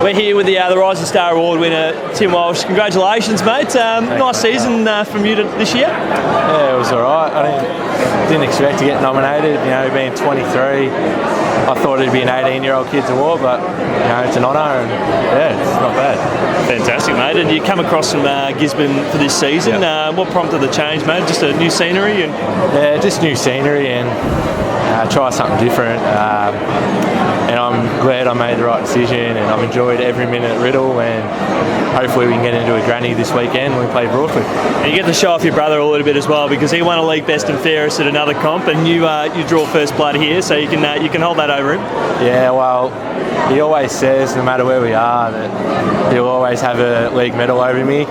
We're here with the Rising Star Award winner, Tim Walsh. Congratulations, mate. Nice season from you this year. Yeah, it was all right. I didn't expect to get nominated. You know, being 23, I thought it'd be an 18-year-old kid's award, but you know, it's an honour, and yeah, it's not bad. Fantastic, mate. And you come across from Gisborne for this season. Yep. What prompted the change, mate? Just a new scenery and yeah, just new scenery and try something different. And I'm glad I made the right decision, and I've enjoyed every minute at Riddle, and hopefully we can get into a granny this weekend when we play Broadford. And you get to show off your brother a little bit as well, because he won a league best and fairest at another comp, and you draw first blood here, so you can hold that over him. Yeah, well, he always says no matter where we are that he'll always have a league medal over me,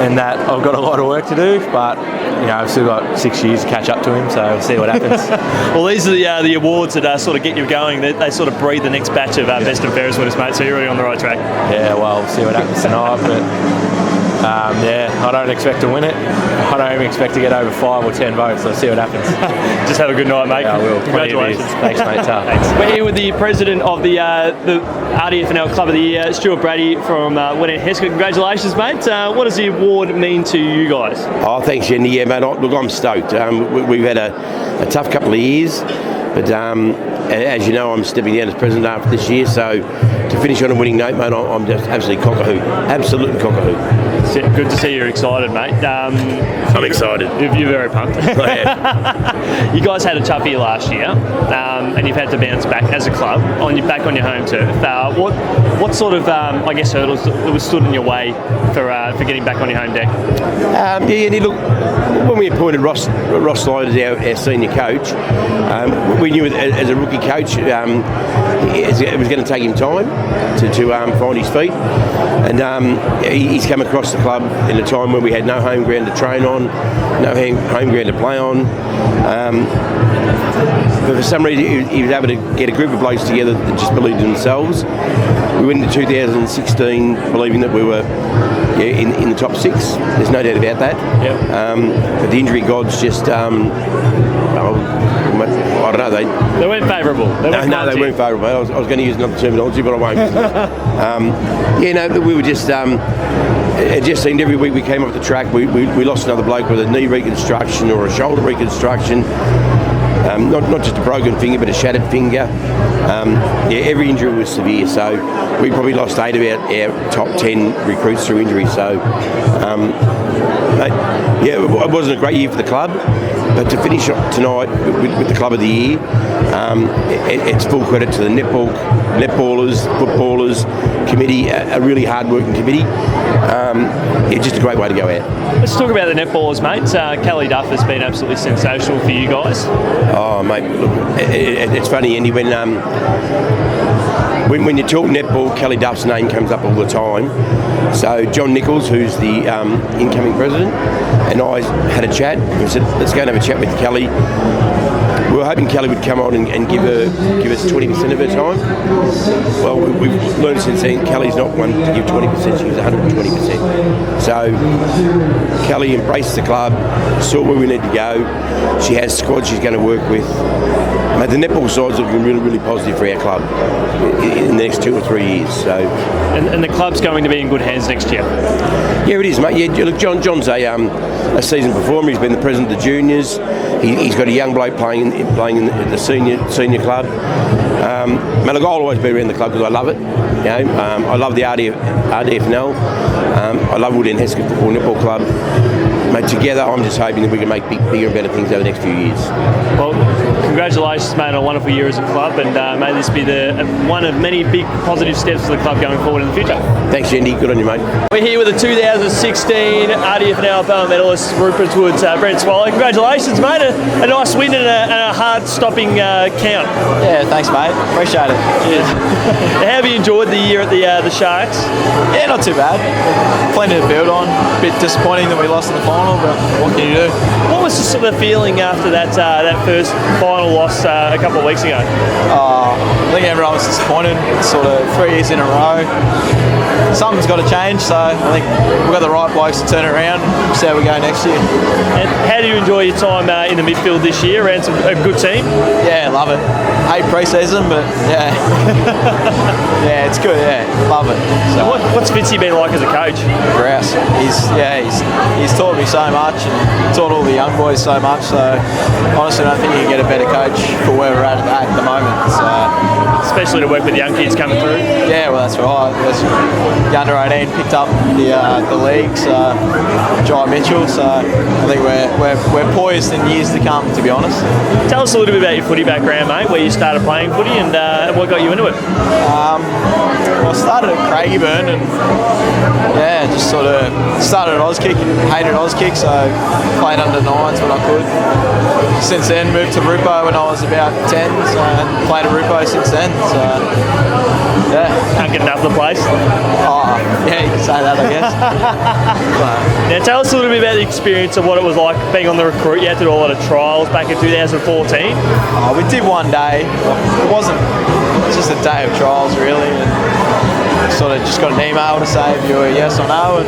and that I've got a lot of work to do, but you know, I've still got 6 years to catch up to him, so we'll see what happens. Well, these are the awards that sort of get you going. They sort of breed the next batch of best and fairest winners, mate, so you're already on the right track. Yeah, well, we'll see what happens tonight, but yeah, I don't expect to win it. I don't even expect to get over 5 or 10 votes, so we'll see what happens. Just have a good night, mate. Yeah, I will. Congratulations. Thanks, mate. Thanks. We're here with the president of the RDFNL Club of the Year, Stuart Brady from Winnet Heskett. Congratulations, mate. What does the award mean to you guys? Oh, thanks, Yeendy. Yeah, mate, look, I'm stoked. We've had a tough couple of years, but as you know, I'm stepping down as president after this year, so to finish on a winning note, mate, I'm just absolutely cockahoo. Absolutely cockahoo. Good to see you're excited, mate. I'm excited. You're very pumped. You guys had a tough year last year, and you've had to bounce back as a club back on your home turf. What sort of I guess hurdles that was stood in your way for getting back on your home deck? Look, when we appointed Ross Slide as our senior coach, we knew as a rookie coach it was going to take him time to find his feet, and he's come across the club in a time when we had no home ground to train on, no home ground to play on. But for some reason, he was able to get a group of blokes together that just believed in themselves. We went into 2016 believing that we were in the top 6. There's no doubt about that. Yep. But the injury gods just, I don't know. They weren't favourable. They weren't favourable. I was going to use another terminology, but I won't. We were just. It just seemed every week we came off the track, we lost another bloke with a knee reconstruction or a shoulder reconstruction. Not just a broken finger, but a shattered finger. Every injury was severe, so we probably lost 8 of our top 10 recruits through injury. So, it wasn't a great year for the club, but to finish tonight with the Club of the Year, it's full credit to the netballers, footballers committee, a really hard-working committee. Just a great way to go out. Let's talk about the netballers, mate. Kelly Duff has been absolutely sensational for you guys. Oh, mate, look, it's funny, Andy, when you talk netball, Kelly Duff's name comes up all the time. So John Nichols, who's the incoming president, and I had a chat. We said, let's go and have a chat with Kelly. We were hoping Kelly would come on and give us 20% of her time. Well, we've learned since then Kelly's not one to give 20%, she gives 120%. So Kelly embraced the club, saw where we need to go. She has squad she's going to work with. Mate, the netball side's looking really, really positive for our club in the next 2 or 3 years. So, and the club's going to be in good hands next year. Yeah, it is, mate. Yeah, look, John's a seasoned performer. He's been the president of the juniors. He's got a young bloke playing in the senior club. Mate, look, I'll always be around the club because I love it. You know, I love the RDFNL. I love Bowen and Ryan Football Netball Club. Mate, together, I'm just hoping that we can make bigger and better things over the next few years. Well, congratulations, mate, on a wonderful year as a club, and may this be one of many big positive steps for the club going forward in the future. Thanks, Yeendy. Good on you, mate. We're here with the 2016 RDFNL Bowen medalist, Rupert Woods, Brent Swallow. Congratulations, mate. A nice win and a hard-stopping count. Yeah, thanks, mate. Appreciate it. Cheers. How have you enjoyed the year at the Sharks? Yeah, not too bad. Plenty to build on. A bit disappointing that we lost in the final, but what can you do? What was the sort of feeling after that first final loss a couple of weeks ago? I think everyone was disappointed. Sort of 3 years in a row. Something's got to change, so I think we've got the right blokes to turn it around. We'll see how we go next year. And how do you enjoy your time in the midfield this year around a good team? Yeah, love it. Hate pre-season, but yeah. Yeah, it's good, yeah. Love it. So, What's Fitzy been like as a coach? Grouse. He's taught me so much and taught all the young boys so much, so honestly I don't think you can get a better coach for where we're at the moment. So, especially to work with young kids coming through. yeah, well that's right. The under 18 picked up the leagues, Jai Mitchell. So I think we're poised in years to come. To be honest. Tell us a little bit about your footy background, mate. Where you started playing footy and what got you into it. Well, I started at Craigieburn and just sort of started at Auskick. Hated Auskick, so played under nines when I could. Since then, moved to Rupo when I was about 10, and played at Rupo since then. So yeah, Can't get enough of the place. oh yeah, you can say that, I guess. Now tell us a little bit about the experience of what it was like being on the recruit. You had to do a lot of trials back in 2014. We did one day. It wasn't just a day of trials really. And sort of just got an email to say if you were a yes or no, and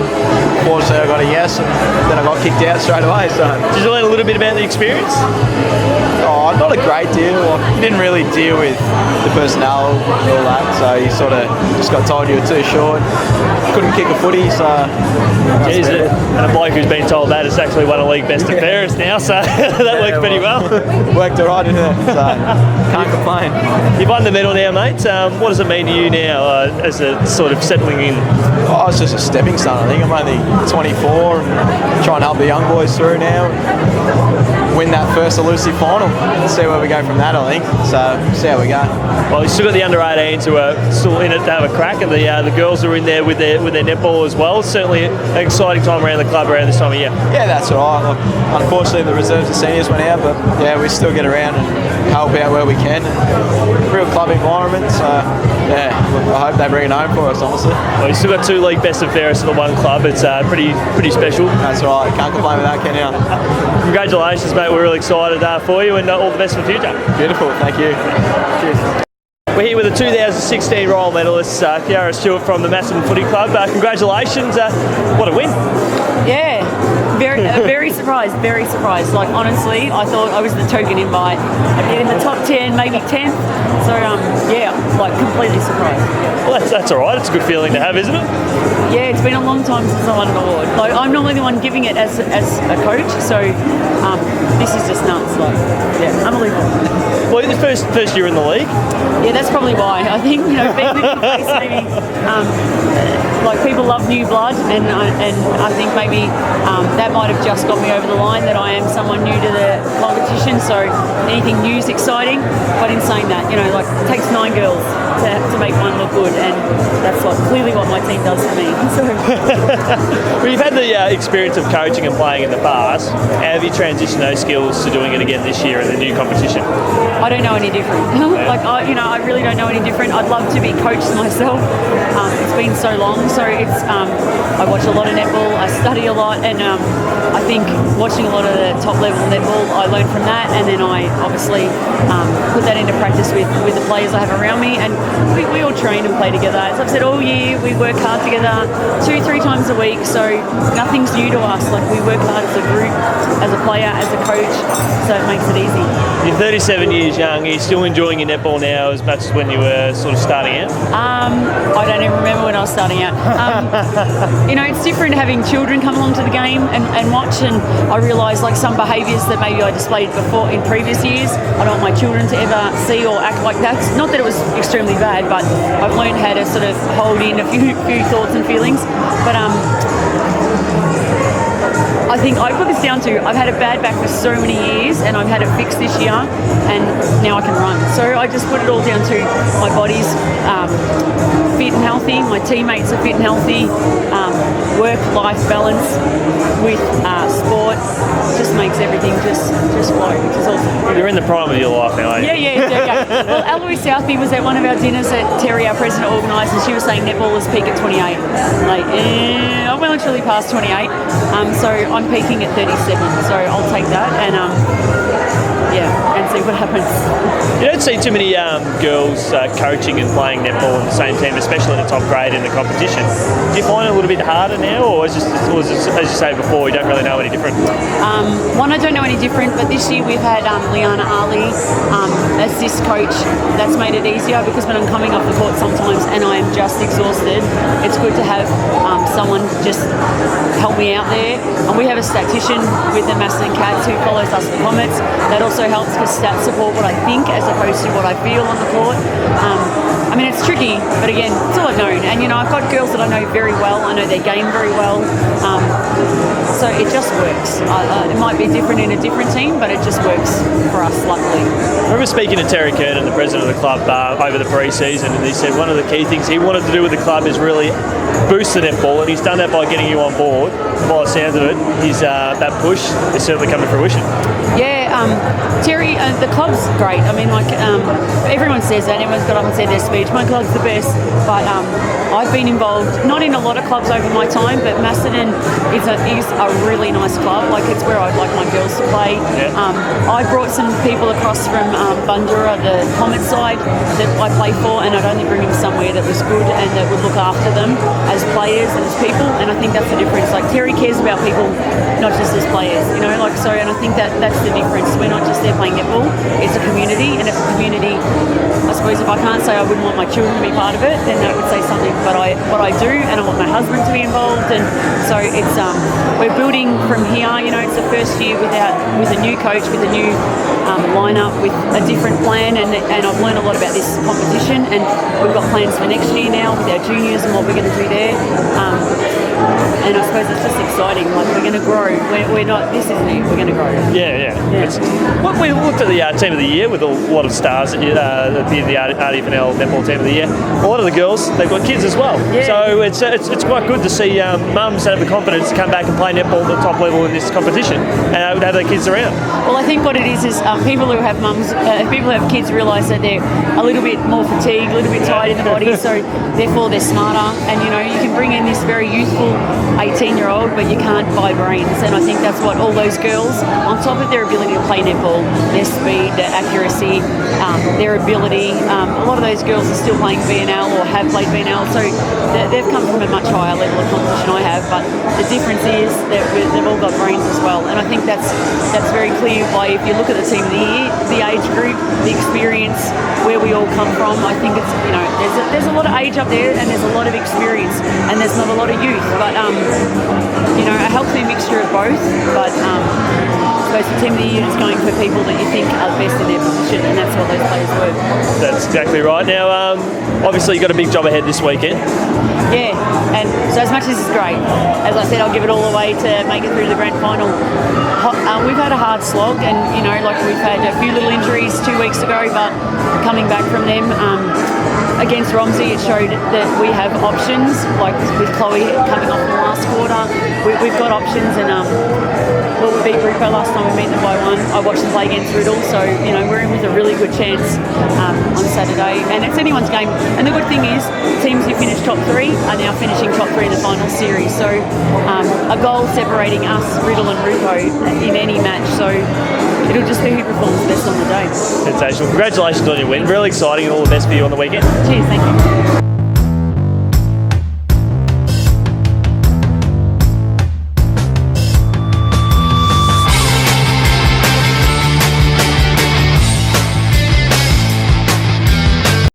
fortunately I got a yes, and then I got kicked out straight away. So Did you learn a little bit about the experience? not a great deal. He didn't really deal with the personnel and all that, so you sort of just got told you were too short, couldn't kick a footy, so Jeez, and a bloke who's been told that has actually won a league best and fairest now, so that works pretty well. worked all right, didn't it? So can't complain. You've won the medal now, mate. What does it mean to you now as a sort of settling in? Oh, it's just a stepping stone. I think I'm only 24 and trying to help the young boys through now and win that first elusive final. See where we go from that, I think. So see how we go. Well, you've still got the under 18s who are still in it to have a crack, and the girls are in there with their netball as well. Certainly an exciting time around the club around this time of year. Yeah, that's all right. Look, unfortunately, the reserves and seniors went out, but yeah, we still get around and help out where we can. Real club environment, so yeah, look, I hope they bring it home for us, honestly. Well, you've still got 2 league best and fairest in the one club. It's pretty special. That's right. Can't complain with that, can you? Congratulations, mate. We're really excited for you, and all the best for the future. Beautiful. Thank you. Cheers. We're here with the 2016 Royal medalist, Kiara Stewart from the Macedon Footy Club. Congratulations. What a win. Yeah, very surprised, very surprised. Like, honestly, I thought I was the token invite. I'd get in the top 10, maybe 10th. So, yeah, like, completely surprised. Well, that's all right. It's a good feeling to have, isn't it? Yeah, it's been a long time since I won an award. Like, I'm normally the one giving it as a coach, so this is just nuts. Like, yeah, unbelievable. Well, the first year in the league. Yeah, that's probably why. I think, being the new face, maybe, like, people love new blood, and I think maybe that might have just got me over the line, that I am someone new to the competition, so anything new is exciting. But in saying that, like, it takes 9 girls to make one look good, and that's clearly what my team does for me. So. Well, you've had the experience of coaching and playing in the past. How have you transitioned those skills to doing it again this year in the new competition? I don't know any different. Like, I really don't know any different. I'd love to be coached myself. It's been so long, so it's. I watch a lot of netball. I study a lot, and I think watching a lot of the top level netball, I learn from that, and then I obviously put that into practice with the players I have around me, and we all train and play together. As I've said all year, we work hard together 2-3 times a week, so nothing's new to us. Like, we work hard as a group, as a player, as a coach, so it makes it easy. You're 37 years young. Are you still enjoying your netball now as much as when you were sort of starting out? I don't even remember when I was starting out. It's different having children come along to the game and watch, and I realise, like, some behaviours that maybe I displayed before in previous years, I don't want my children to ever see or act like that. Not that it was extremely bad, but I've learned how to sort of hold in a few thoughts and feelings. But I think I put this down to, I've had a bad back for so many years, and I've had it fixed this year, and now I can run. So I just put it all down to my body's fit and healthy, my teammates are fit and healthy, work-life balance with sport just makes everything just flow, which is awesome. You're in the prime of your life now, aren't you? Yeah. Well, Eloise Southby was at one of our dinners that Terry, our president, organised, and she was saying netballers peak at 28. Like, I'm well and truly past 28, so I'm peaking at 37, so I'll take that. And and see what happens. You don't see too many girls coaching and playing netball in the same team, especially in the top grade in the competition. Do you find it a little bit harder now, or is it, as you say before, you don't really know any different? One, I don't know any different, but this year we've had Liana Ali assist coach. That's made it easier because when I'm coming off the court sometimes and I am just exhausted, it's good to have someone just help me out there. And we have a statistician with the Macedon Cats who follows us in the comments. That also helps because stats support what I think as opposed to what I feel on the court. I mean, it's tricky, but again, it's all I've known. And, you know, I've got girls that I know very well. I know their game very well. So it just works. It might be different in a different team, but it just works for us, luckily. I remember speaking to Terry Kernan, the president of the club, over the pre-season, and he said one of the key things he wanted to do with the club is really boost the netball, and he's done that by getting you on board. By the sounds of it, that push is certainly coming to fruition. Yeah, Terry, the club's great. I mean, like, everyone says that, everyone's got up and said their speech, my club's the best, but I've been involved, not in a lot of clubs over my time, but Macedon is a really nice club. Like, it's where I'd like my girls to play. Yeah. I brought some people across from Bundura, the Comet side, that I play for, and I'd only bring them somewhere that was good and that would look after them as players and as people, and I think that's the difference. Like, Terry cares about people, not just as players, you know, like, so, and I think that's the difference. We're not just there playing netball, it's a community, and it's a community. I suppose if I can't say I wouldn't want my children to be part of it, then that would say something, but what I do, and I want my husband to be involved, and so it's we're building from here. You know, it's the first year with a new coach, with a new lineup, with a different plan, and I've learned a lot about this competition, and we've got plans for next year now with our juniors and what we're going to do there. And I suppose it's just exciting. Like, we're going to grow. We're not. This isn't it. We're going to grow. Yeah. We looked at the team of the year with a lot of stars that appeared in the RDFNL netball team of the year. A lot of the girls, they've got kids as well. Yeah. So it's quite good to see mums that have the confidence to come back and play netball at the top level in this competition and have their kids around. Well, I think what it is people who have mums, people who have kids realise that they're a little bit more fatigued, a little bit tired in the body, so therefore they're smarter. And, you know, you can bring in this very youthful 18-year-old, but you can't buy brains. And I think that's what all those girls, on top of their ability to play netball, their speed, their accuracy, their ability, a lot of those girls are still playing VNL or have played VNL, so they've come from a much higher level of competition I have, but the difference is that they've all got brains as well. And I think that's very clear by, if you look at the team of the year, the age group, the experience, where we all come from. I think it's, you know, there's a lot of age up there and there's a lot of experience and there's not a lot of youth, but you know, a healthy mixture of both. But I suppose the team of the year is going for people that you think are best in their position, and that's what those players were. That's exactly right. Now, obviously, you've got a big job ahead this weekend. Yeah, and so as much as it's great, as I said, I'll give it all away to make it through to the grand final. We've had a hard slog, and, you know, like, we've had a few little injuries 2 weeks ago, but coming back from them, against Romsey, it showed that we have options, like with Chloe coming off in the last quarter. We've got options, and well, we beat Rupo last time we beat them by 1. I watched them play against Riddle, so, you know, we're in with a really good chance on Saturday, and it's anyone's game. And the good thing is, teams who finished top 3 are now finishing top 3 in the final series, so a goal separating us, Riddle and Rupo, in any match, so it'll just be who performs best on the day. Sensational. Congratulations on your win. Really exciting, and all the best for you on the weekend. Cheers, thank you.